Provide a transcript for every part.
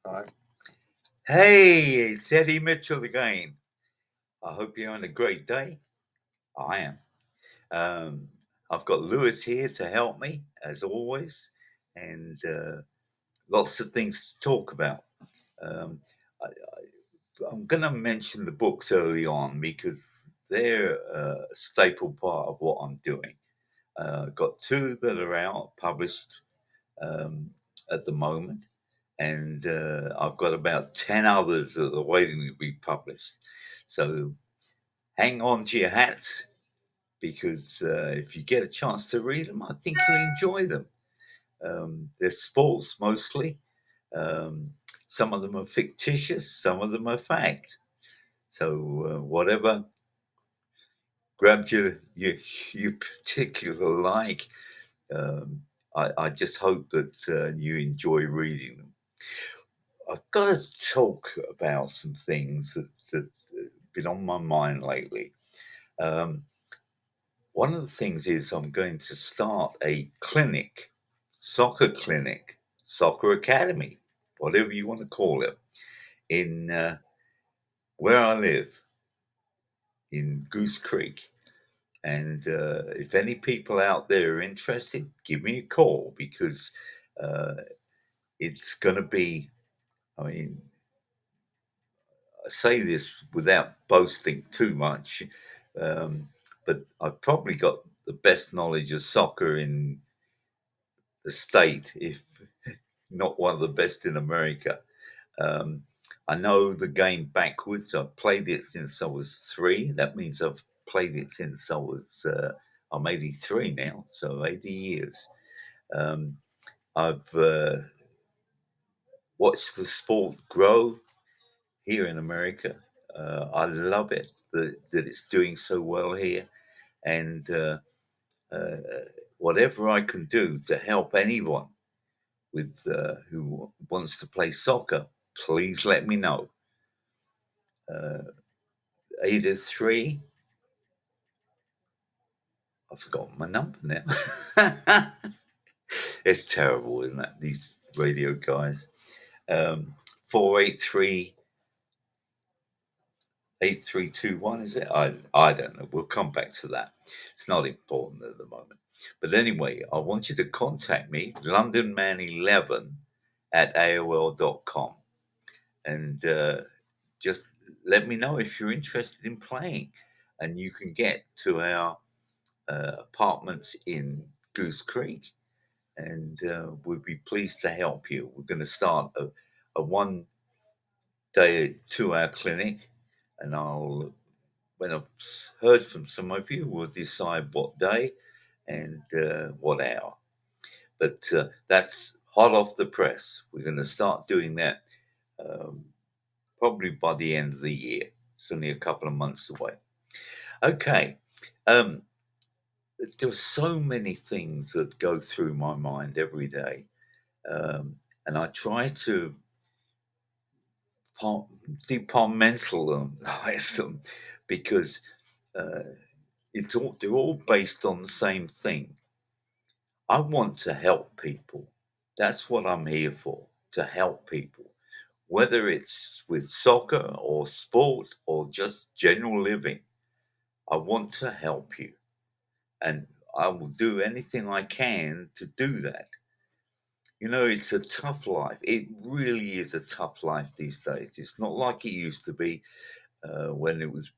Right. Hey, it's Eddie Mitchell again. I hope you're having a great day. I am. Um, I've got Lewis here to help me, as always, and lots of things to talk about. Um, I'm going to mention the books early on because they're a staple part of what I'm doing. Got two that are out, published um, at the moment, and I've got about 10 others that are waiting to be published. So hang on to your hats because if you get a chance to read them, I think you'll enjoy them. They're sports mostly. Um, some of them are fictitious, some of them are fact. So whatever grabbed you particular like, um, I just hope that you enjoy reading them. I've got to talk about some things that have been on my mind lately. Um, One of the things is I'm going to start a clinic, soccer academy, whatever you want to call it, in where I live in Goose Creek. And if any people out there are interested, give me a call because uh, it's going to be, I mean, I say this without boasting too much, um, but I've probably got the best knowledge of soccer in the state, if not one of the best in America. Um, I know the game backwards. I've played it since I was three. That means I've played it since I'm 83 now, so 80 years. Um, I've watched the sport grow here in America. I love it that it's doing so well here. And uh, whatever I can do to help anyone with who wants to play soccer, please let me know. Uh, Ada three. I've forgotten my number now. It's terrible, isn't it? These radio guys. 483 8321, is it? I don't know. We'll come back to that. It's not important at the moment. But anyway, I want you to contact me, londonman11 at AOL.com. And just let me know if you're interested in playing. And you can get to our apartments in Goose Creek, and we'd be pleased to help you. We're going to start a 1 day, 2 hour clinic, and when I've heard from some of you, we'll decide what day and what hour. But that's hot off the press. We're going to start doing that um, probably by the end of the year. It's only a couple of months away. Okay. Um, there's so many things that go through my mind every day, and I try to par- departmentalize them because uh, they're all based on the same thing. I want to help people. That's what I'm here for, to help people, whether it's with soccer or sport or just general living. I want to help you, and I will do anything I can to do that. You know, it's a tough life. It really is a tough life these days. It's not like it used to be when it was,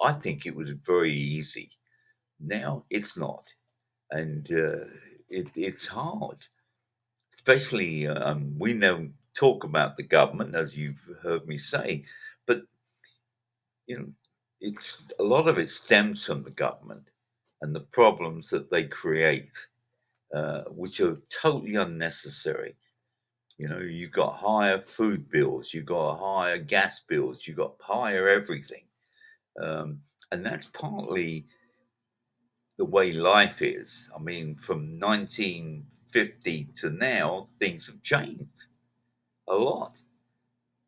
I think it was very easy. Now it's not. And it's hard, especially we don't talk about the government, as you've heard me say, but, you know, it's a lot of it stems from the government and the problems that they create, which are totally unnecessary. You know, you got higher food bills, you got higher gas bills, you got higher everything. Um, and that's partly the way life is. I mean, from 1950 to now, things have changed a lot.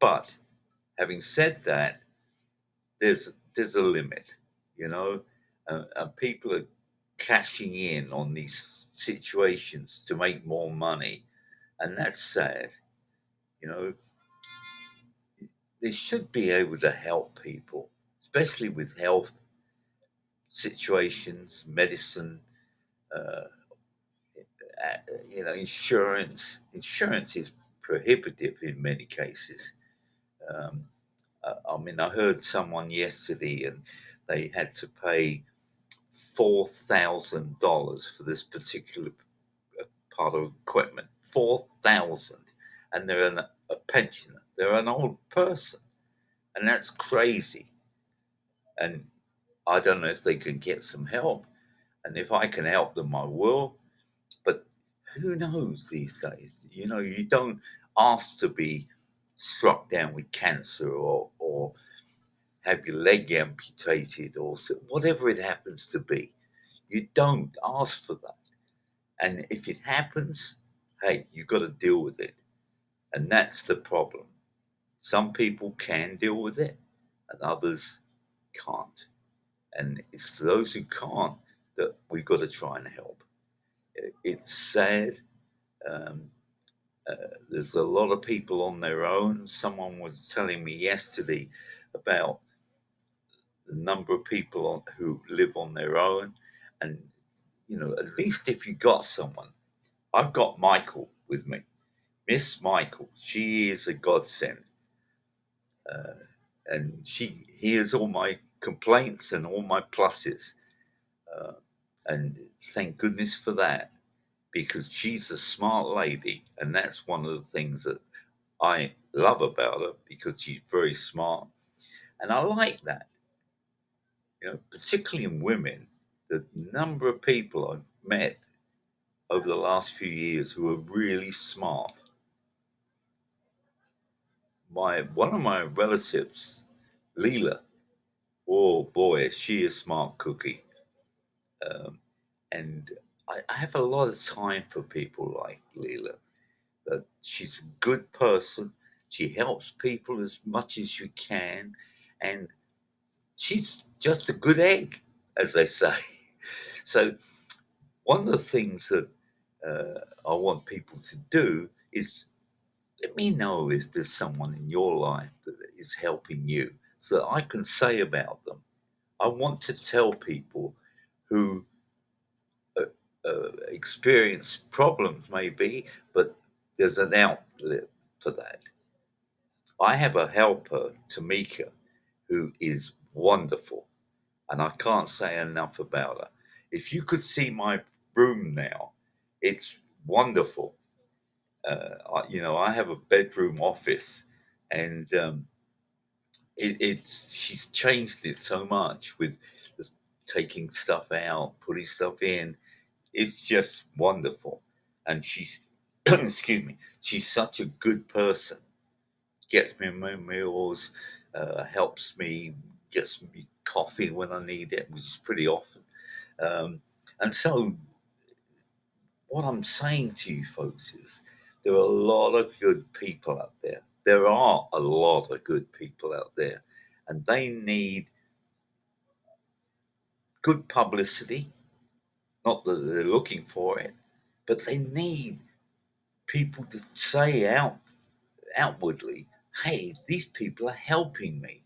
But having said that, there's a limit, you know, and people are cashing in on these situations to make more money, and that's sad. You know, they should be able to help people, especially with health situations, medicine, uh, insurance. Insurance is prohibitive in many cases. Um, I mean, I heard someone yesterday, and they had to pay $4,000 for this particular part of equipment. 4,000, and they're a pensioner. They're an old person, and that's crazy. And I don't know if they can get some help, and if I can help them, I will. But who knows these days? You don't ask to be struck down with cancer or have your leg amputated or whatever it happens to be. You don't ask for that. And if it happens, hey, you've got to deal with it. And that's the problem. Some people can deal with it and others can't. And it's those who can't that we've got to try and help. It's sad. Um, there's a lot of people on their own. Someone was telling me yesterday about the number of people who live on their own. And, at least if you got someone, I've got Michael with me. Miss Michael, she is a godsend. Uh, and she hears all my complaints and all my pluses. Uh, and thank goodness for that, because she's a smart lady. And that's one of the things that I love about her, because she's very smart. And I like that, particularly in women. The number of people I've met over the last few years who are really smart. One of my relatives, Leela, oh boy, is she a smart cookie. Um, and I have a lot of time for people like Leela. She's a good person. She helps people as much as she can. And she's just a good egg, as they say. So, one of the things that I want people to do is let me know if there's someone in your life that is helping you so that I can say about them. I want to tell people who experience problems, maybe, but there's an outlet for that. I have a helper, Tamika, who is wonderful, and I can't say enough about her. If you could see my room now, it's wonderful. I have a bedroom office, and it's she's changed it so much with the taking stuff out, putting stuff in. It's just wonderful, and she's excuse me, she's such a good person. Gets me my meals, helps me, gets me coffee when I need it, which is pretty often. Um, and so, what I'm saying to you folks is there are a lot of good people out there. There are a lot of good people out there, and they need good publicity. Not that they're looking for it, but they need people to say outwardly, hey, these people are helping me.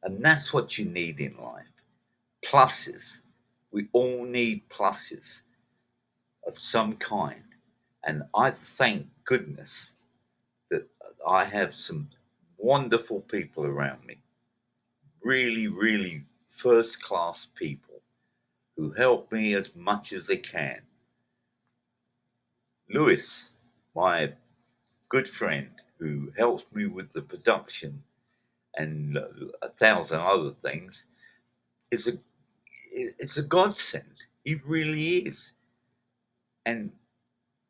And that's what you need in life. Pluses. We all need pluses of some kind. And I thank goodness that I have some wonderful people around me. Really, really first class people who help me as much as they can. Lewis, my good friend who helps me with the production and a thousand other things, is it's a godsend. He really is. And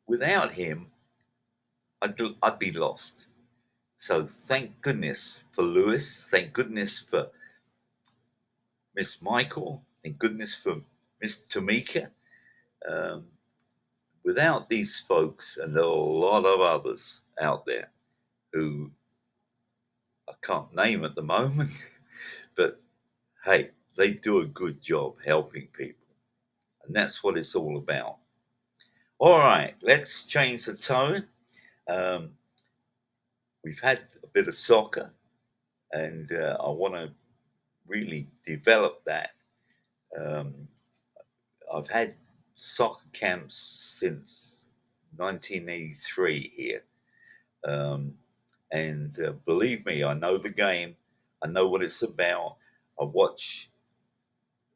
without him, I'd be lost. So thank goodness for Lewis. Thank goodness for Miss Michael. Thank goodness for Miss Tamika. Um, Without these folks, and there are a lot of others out there who I can't name at the moment, but hey, they do a good job helping people. And that's what it's all about. All right, let's change the tone. Um, we've had a bit of soccer. and I want to really develop that. Um, I've had soccer camps since 1983 here, um, and believe me, I know the game. I know what it's about. I watch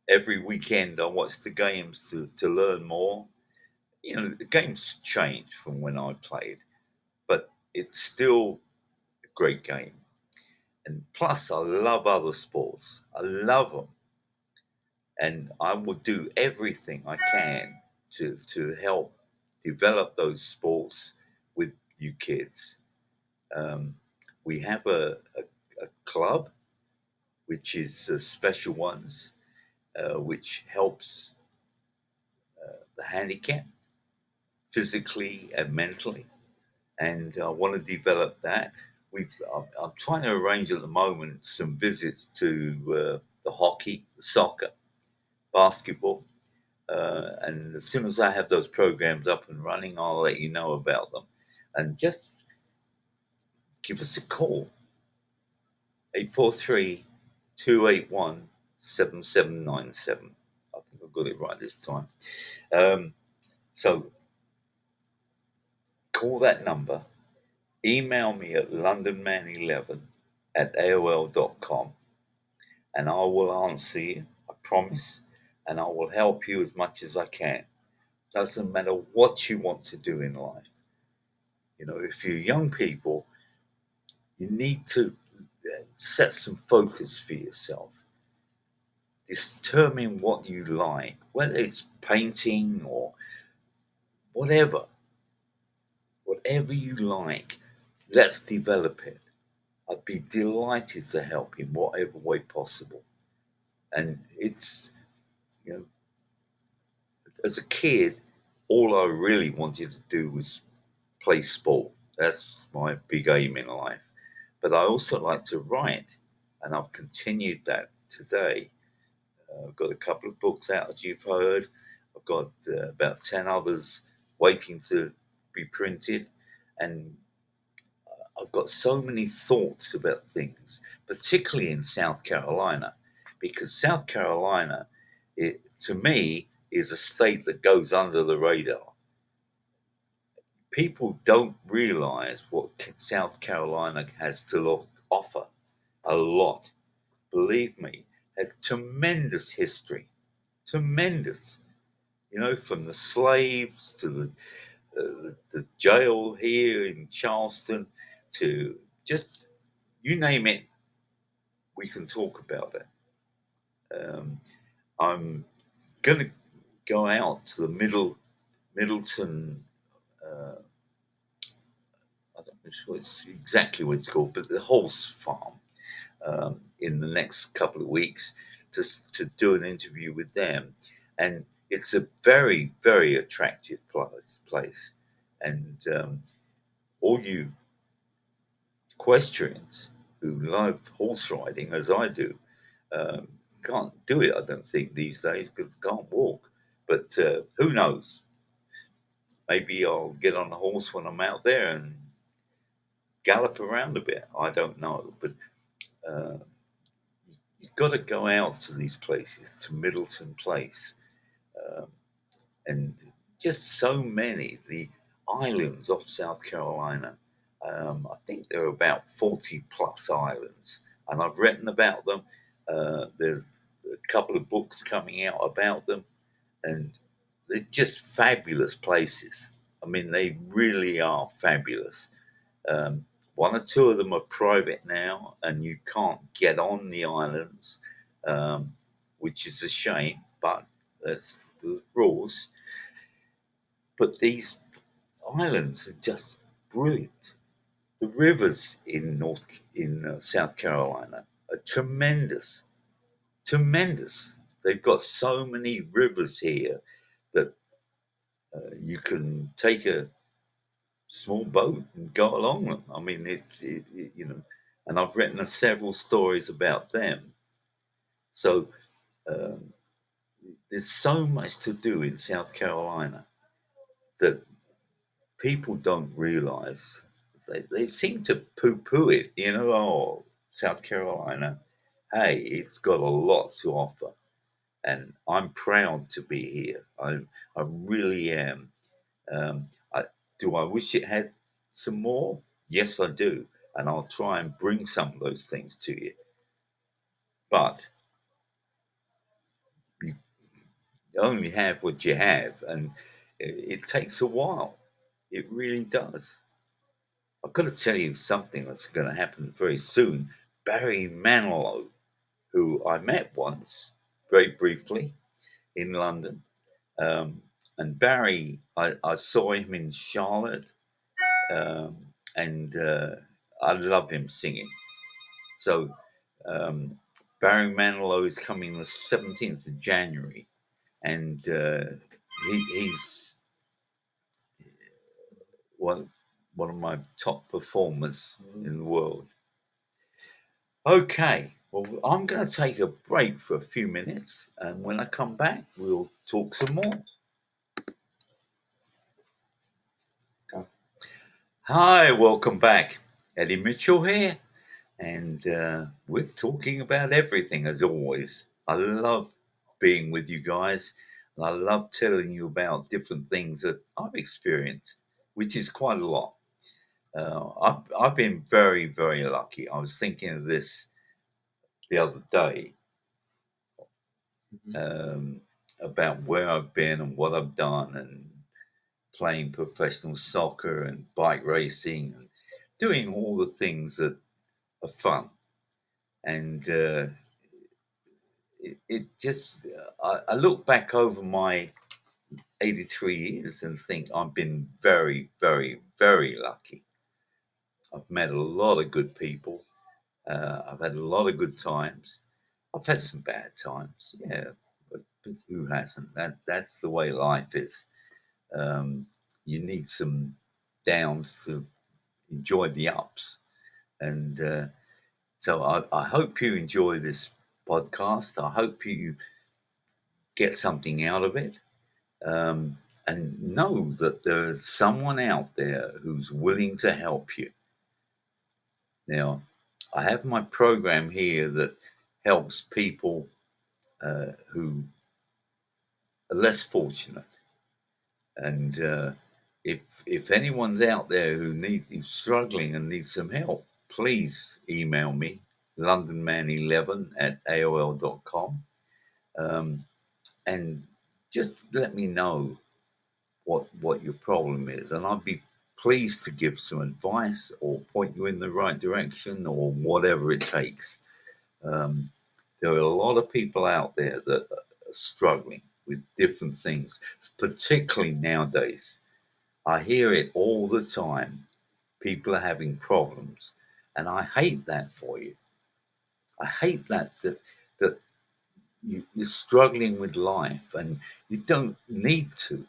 every weekend. I watch the games to learn more. You know, the game's changed from when I played, but it's still a great game. And plus, I love other sports. I love them, and I will do everything I can to help develop those sports with you kids. Um, we have a club which is Special Ones, which helps the handicap physically and mentally, and I want to develop that. I'm trying to arrange at the moment some visits to the hockey, the soccer, basketball, and as soon as I have those programs up and running, I'll let you know about them. And just give us a call, 843-281-7797. I think I've got it right this time. Um, so call that number, email me at londonman11 at AOL.com, and I will answer you, I promise, and I will help you as much as I can. Doesn't matter what you want to do in life. You know, if you're young people, you need to set some focus for yourself. Determine what you like, whether it's painting or whatever, whatever you like, let's develop it. I'd be delighted to help in whatever way possible. And it's, you know, as a kid, all I really wanted to do was play sport. That's my big aim in life. But I also like to write, and I've continued that today. I've got a couple of books out, as you've heard. I've got about 10 others waiting to be printed. And I've got so many thoughts about things, particularly in South Carolina, because South Carolina, to me, is a state that goes under the radar. People don't realize what South Carolina has to offer. A lot. Believe me, has tremendous history. Tremendous. You know, from the slaves to the jail here in Charleston to just you name it, we can talk about it. Um, I'm going to go out to the Middleton. Uh, I don't know exactly what it's called, but the horse farm in the next couple of weeks to do an interview with them, and it's a very very attractive place, and all you equestrians who love horse riding as I do um, can't do it. I don't think these days because they can't walk. But who knows? Maybe I'll get on a horse when I'm out there and gallop around a bit. I don't know, but uh, you've got to go out to these places, to Middleton Place, um, and just so many. The islands off South Carolina. I think there are about 40 plus islands, and I've written about them. There's a couple of books coming out about them, and they're just fabulous places. I mean, they really are fabulous. Um, one or two of them are private now, and you can't get on the islands, um, which is a shame, but that's the rules. But these islands are just brilliant. The rivers in South Carolina are tremendous, tremendous. They've got so many rivers here that you can take a small boat and go along them. I mean, you know, and I've written several stories about them. So um, there's so much to do in South Carolina that people don't realize. They seem to poo-poo it, you know. Oh, South Carolina, hey, it's got a lot to offer, and I'm proud to be here. I really am. I do. I wish it had some more. Yes, I do, and I'll try and bring some of those things to you. But you only have what you have, and it takes a while. It really does. I've got to tell you something that's going to happen very soon. Barry Manilow, who I met once, very briefly, in London. Um, and Barry, I saw him in Charlotte, um, and I love him singing. So um, Barry Manilow is coming the 17th of January, and he's one of my top performers in the world. Okay, well, I'm going to take a break for a few minutes, and when I come back, we'll talk some more. Okay. Hi, welcome back. Eddie Mitchell here, and we're talking about everything as always. I love being with you guys, and I love telling you about different things that I've experienced, which is quite a lot. I've been very, very lucky. I was thinking of this the other day, Mhm. um, about where I've been and what I've done, and playing professional soccer and bike racing and doing all the things that are fun. And it just, I look back over my 83 years and think I've been very, very, very lucky. I've met a lot of good people. I've had a lot of good times. I've had some bad times, yeah, but who hasn't? That's the way life is. Um, you need some downs to enjoy the ups, and so I hope you enjoy this podcast. I hope you get something out of it, um, and know that there's someone out there who's willing to help you. Now, I have my program here that helps people who are less fortunate. And if anyone's out there who's struggling and needs some help, please email me, londonman11 at aol.com, um, and just let me know what your problem is, and I'd be pleased to give some advice or point you in the right direction or whatever it takes. Um, there are a lot of people out there that are struggling with different things, particularly nowadays. I hear it all the time. People are having problems, and I hate that for you. I hate that you're struggling with life, and you don't need to.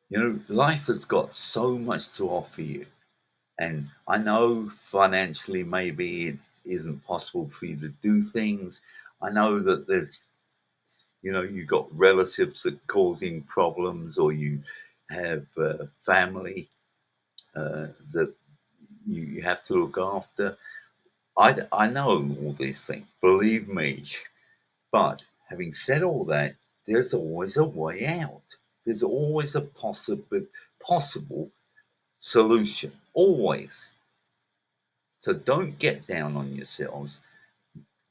You know, life has got so much to offer you, and I know financially maybe it isn't possible for you to do things. I know that there's, you've got relatives that are causing problems, or you have family that you have to look after. I know all these things, believe me. But having said all that, there's always a way out. There's always a possible solution. Always. So don't get down on yourselves.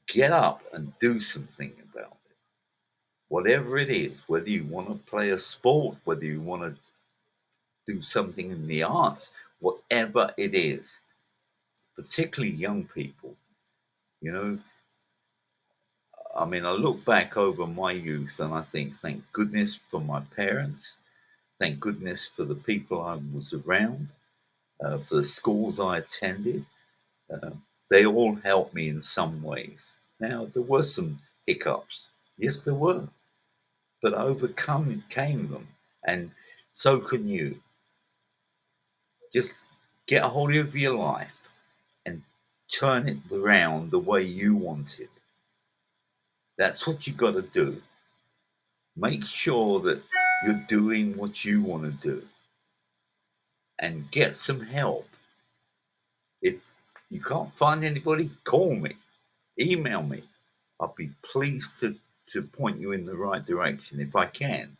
Get up and do something about it. Whatever it is, whether you want to play a sport, whether you want to do something in the arts, whatever it is, particularly young people, you know, I mean, I look back over my youth and I think, thank goodness for my parents. Thank goodness for the people I was around, for the schools I attended. Uh, they all helped me in some ways. Now, there were some hiccups. Yes, there were. But I overcome came them. And so can you. Just get a hold of your life and turn it around the way you want it. That's what you got to do. Make sure that you're doing what you want to do, and get some help. If You can't find anybody? Call me, email me. I'll be pleased to point you in the right direction if I can.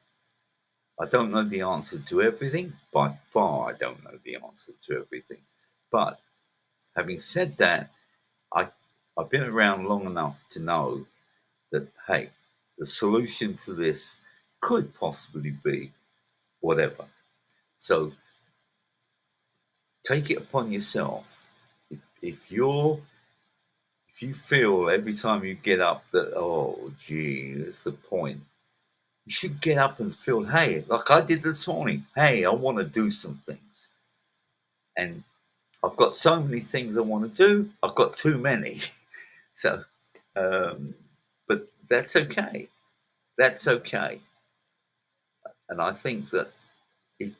I don't know the answer to everything. By far, I don't know the answer to everything. But having said that, I, I've been around long enough to know that, hey, the solution to this could possibly be whatever. So take it upon yourself. If you feel every time you get up that, oh, gee, that's the point, you should get up and feel, hey, like I did this morning, hey, I want to do some things. And I've got so many things I want to do, I've got too many. So, um, but that's okay. That's okay. And I think that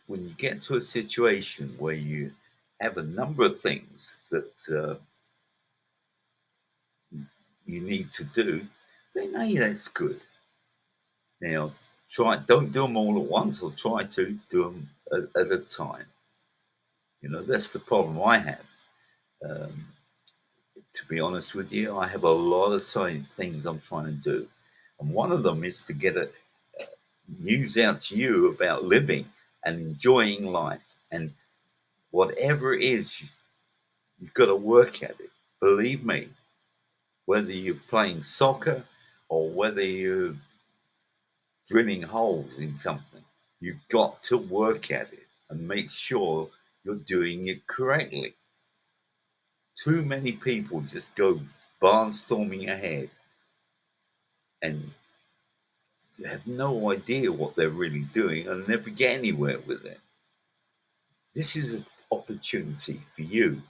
when you get to a situation where you have a number of things that you need to do, then hey, that's good. Now, don't do them all at once, or try to do them at a time. You know, that's the problem I have. Um, to be honest with you, I have a lot of things I'm trying to do, and one of them is to get a news out to you about living and enjoying life, and whatever it is, you've got to work at it. Believe me, whether you're playing soccer or whether you're drilling holes in something, you've got to work at it and make sure you're doing it correctly. Too many people just go barnstorming ahead and have no idea what they're really doing and never get anywhere with it. This is an opportunity for you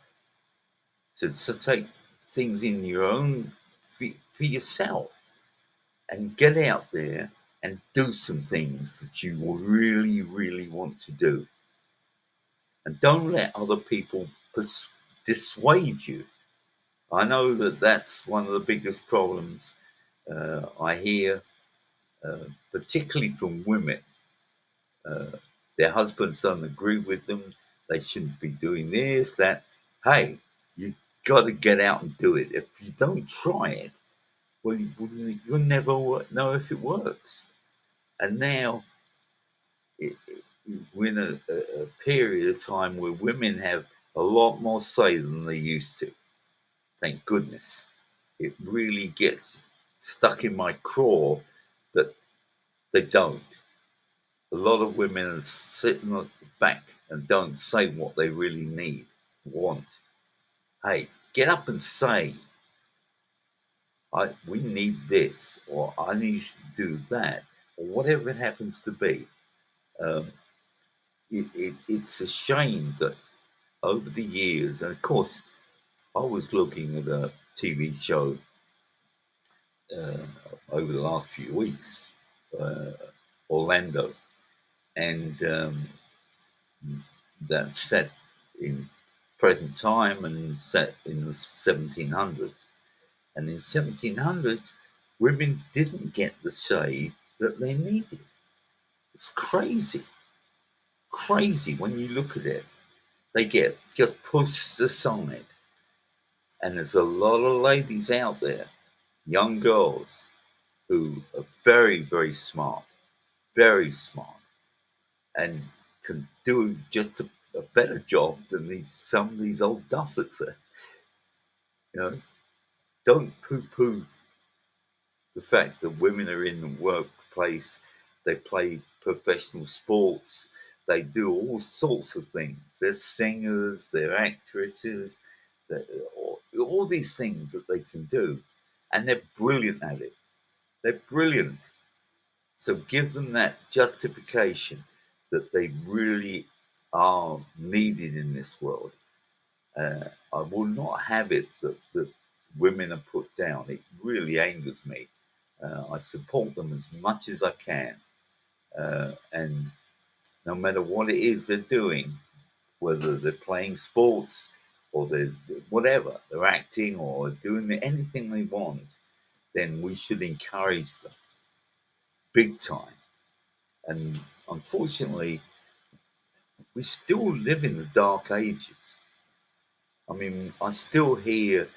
to take things in your own for yourself and get out there and do some things that you will really, really want to do. And don't let other people dissuade you. I know that that's one of the biggest problems I hear, particularly from women. Uh, their husbands don't agree with them. They shouldn't be doing this, that. Hey, you got to get out and do it. If you don't try it, well, you'll never know if it works. And now we're in a period of time where women have a lot more say than they used to. Thank goodness. It really gets stuck in my craw that they don't. A lot of women are sitting at the back and don't say what they really want. Hey, get up and say, we need this, or I need to do that, or whatever it happens to be. Um, it's a shame that over the years, and of course, I was looking at a TV show uh, over the last few weeks, uh, Orlando, and that's set in present time and set in the 1700s. And in 1700s, women didn't get the say that they needed. It's crazy, crazy when you look at it. They get just pushed aside. And there's a lot of ladies out there, young girls, who are very, very smart, and can do just a better job than some of these old duffers. You know, don't poo-poo the fact that women are in the workplace. They play professional sports. They do all sorts of things. They're singers. They're actresses. They're, all these things that they can do, and they're brilliant at it. They're brilliant. So give them that justification that they really are needed in this world. I will not have it that women are put down. It really angers me. I support them as much as I can. And no matter what it is they're doing, whether they're playing sports or they're whatever, they're acting or doing anything they want, then we should encourage them big time. And unfortunately, we still live in the dark ages. I mean, I still hear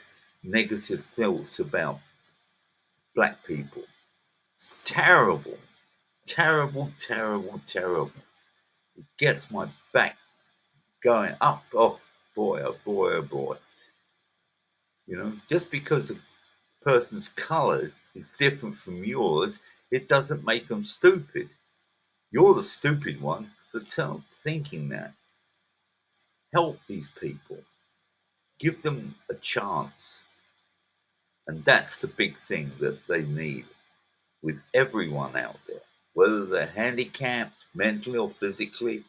negative thoughts about black people. It's terrible, terrible, terrible, terrible. It gets my back going up. Oh boy, oh boy, oh boy. You know, just because a person's color is different from yours, it doesn't make them stupid. You're the stupid one for thinking that. Help these people. Give them a chance. And that's the big thing that they need with everyone out there. Whether they're handicapped, mentally or physically,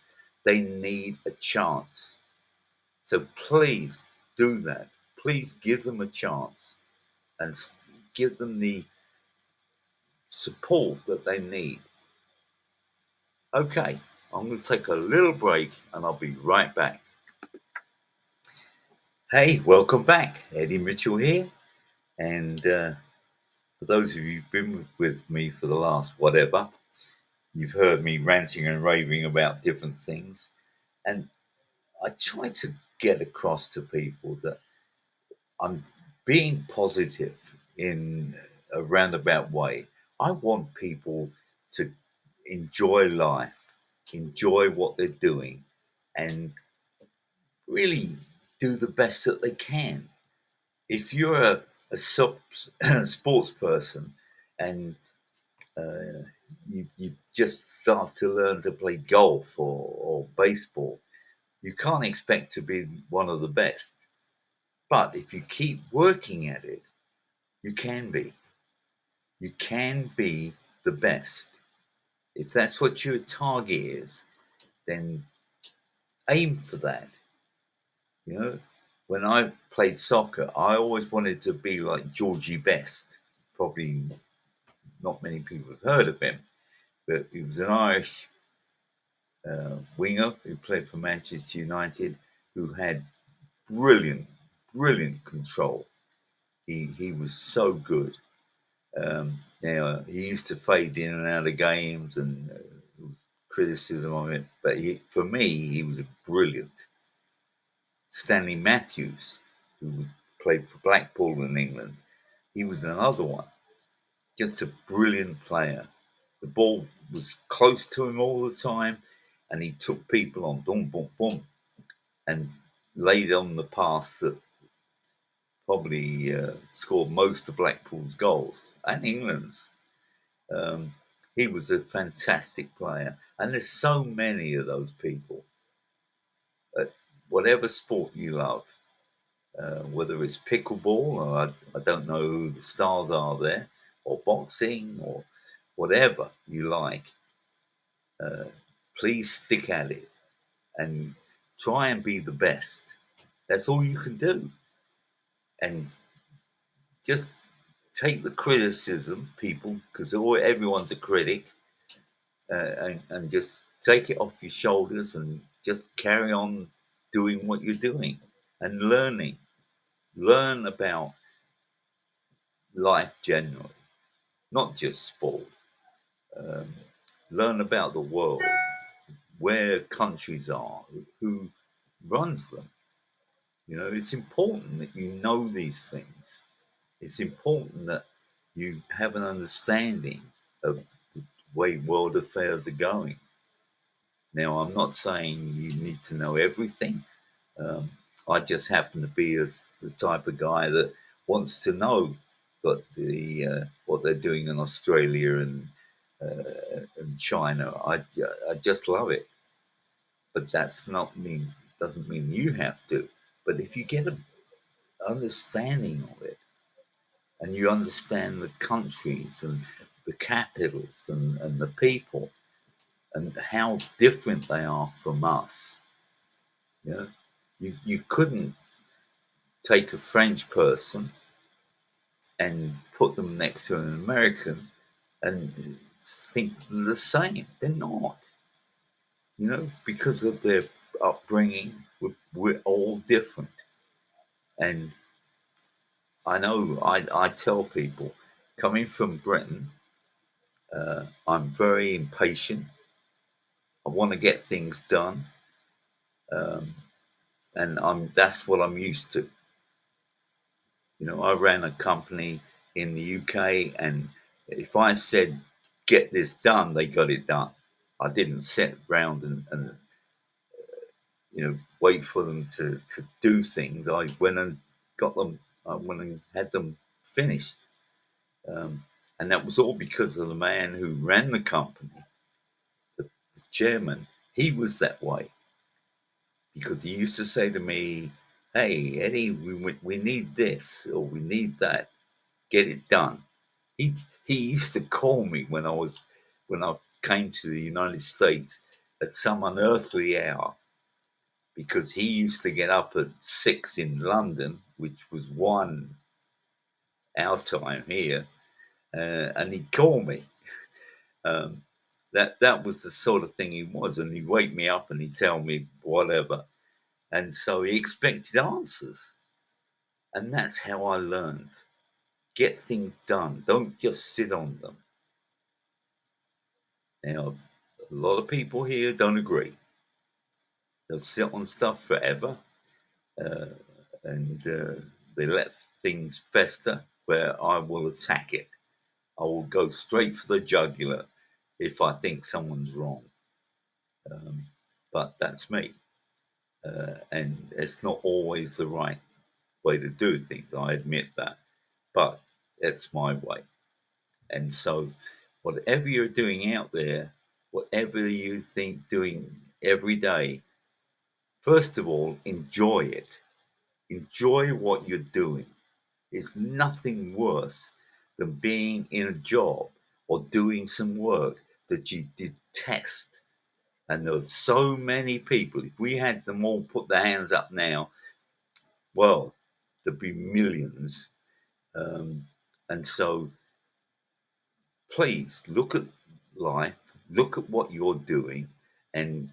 they need a chance. So please do that. Please give them a chance and give them the support that they need. Okay, I'm going to take a little break and I'll be right back. Hey, welcome back. Eddie Mitchell here. And for those of you who've been with me for the last whatever, you've heard me ranting and raving about different things. And I try to get across to people that I'm being positive in a roundabout way. I want people to enjoy life, enjoy what they're doing, and really do the best that they can. If you're a sports person and you just start to learn to play golf or baseball, you can't expect to be one of the best. But if you keep working at it, you can be. You can be the best. If that's what your target is, then aim for that. You know, when I played soccer, I always wanted to be like Georgie Best. Probably not many people have heard of him, but he was an Irish winger who played for Manchester United, who had brilliant, brilliant control. He was so good. Now he used to fade in and out of games and criticism of it, but for me, he was brilliant. Stanley Matthews, who played for Blackpool in England, he was another one. Just a brilliant player. The ball was close to him all the time, and he took people on, boom, boom, boom, and laid on the path that probably scored most of Blackpool's goals and England's. Um, he was a fantastic player, and there's so many of those people. At whatever sport you love, whether it's pickleball, or I don't know who the stars are there, or boxing, or whatever you like, uh, please stick at it and try and be the best. That's all you can do. And just take the criticism, people, because everyone's a critic, and just take it off your shoulders and just carry on doing what you're doing and learning. Learn about life generally, not just sport. Um, learn about the world, where countries are, who runs them. You know, it's important that you know these things. It's important that you have an understanding of the way world affairs are going. Now, I'm not saying you need to know everything. Um, I just happen to be the type of guy that wants to know what they're doing in Australia and China. I just love it, but that's not mean doesn't mean you have to. But if you get an understanding of it and you understand the countries and the capitals and the people and how different they are from us, you know, you couldn't take a French person and put them next to an American and think they're the same. They're not, you know, because of their upbringing. We're all different. And I know I tell people coming from Britain, I'm very impatient. I want to get things done. Um, and that's what I'm used to. I ran a company in the UK, and if I said get this done, they got it done. I didn't sit around and wait for them to do things. I went and got them. I went and had them finished, um, and that was all because of the man who ran the company, the chairman. He was that way because he used to say to me, "Hey, Eddie, we need this or we need that. Get it done." He he used to call me when I came to the United States at some unearthly hour because he used to get up at 6 in London, which was 1 our time here, and he'd call me. Um, that was the sort of thing he was, and he'd wake me up and he'd tell me whatever, and so he expected answers, and that's how I learned. Get things done. Don't just sit on them. Now, a lot of people here don't agree. They'll sit on stuff forever, uh, and they let things fester where I will attack it. I will go straight for the jugular if I think someone's wrong. Um, but that's me. And it's not always the right way to do things. I admit that. But it's my way. And so, whatever you're doing out there, whatever you think doing every day, first of all, enjoy it. Enjoy what you're doing. There's nothing worse than being in a job or doing some work that you detest. And there are so many people. If we had them all put their hands up now, well, there'd be millions. Um, and so please look at life, look at what you're doing, and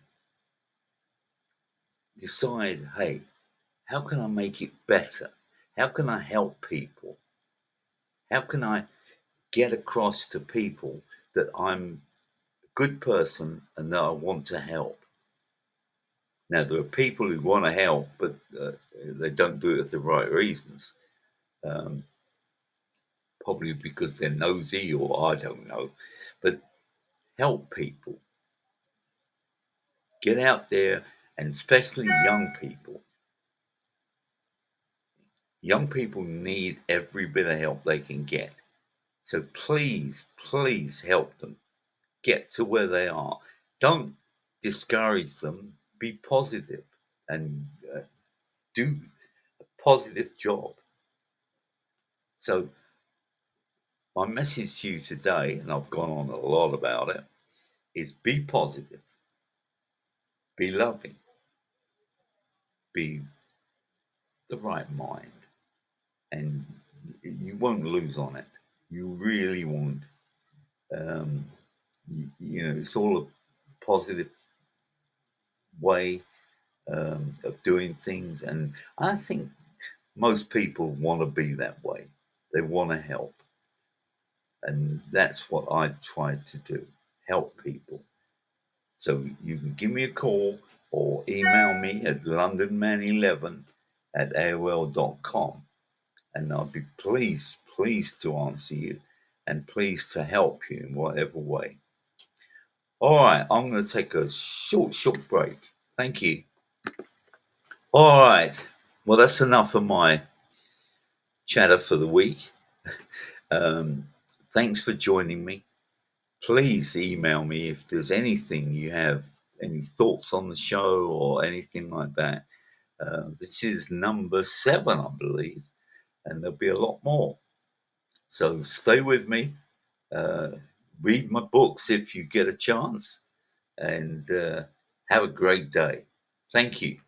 decide, hey, how can I make it better? How can I help people? How can I get across to people that I'm a good person and that I want to help? Now, there are people who want to help, but they don't do it for the right reasons. Um, Probably because they're nosy or I don't know. But help people. Get out there, and especially young people. Young people need every bit of help they can get. So please, please help them get to where they are. Don't discourage them. Be positive and do a positive job. So, my message to you today, and I've gone on a lot about it, is be positive, be loving, be the right mind, and you won't lose on it. You really won't. Um, it's all a positive way of doing things, and I think most people want to be that way. They want to help, and that's what I try to do: help people. So you can give me a call or email me at londonman11 at AOL.com, and I'll be pleased to answer you and pleased to help you in whatever way. All right, I'm going to take a short break. Thank you. All right. Well, that's enough of my chatter for the week. Um, Thanks for joining me. Please email me if there's anything you have, any thoughts on the show or anything like that. This is number 7, I believe, and there'll be a lot more. So stay with me. Uh, Read my books if you get a chance, and have a great day. Thank you.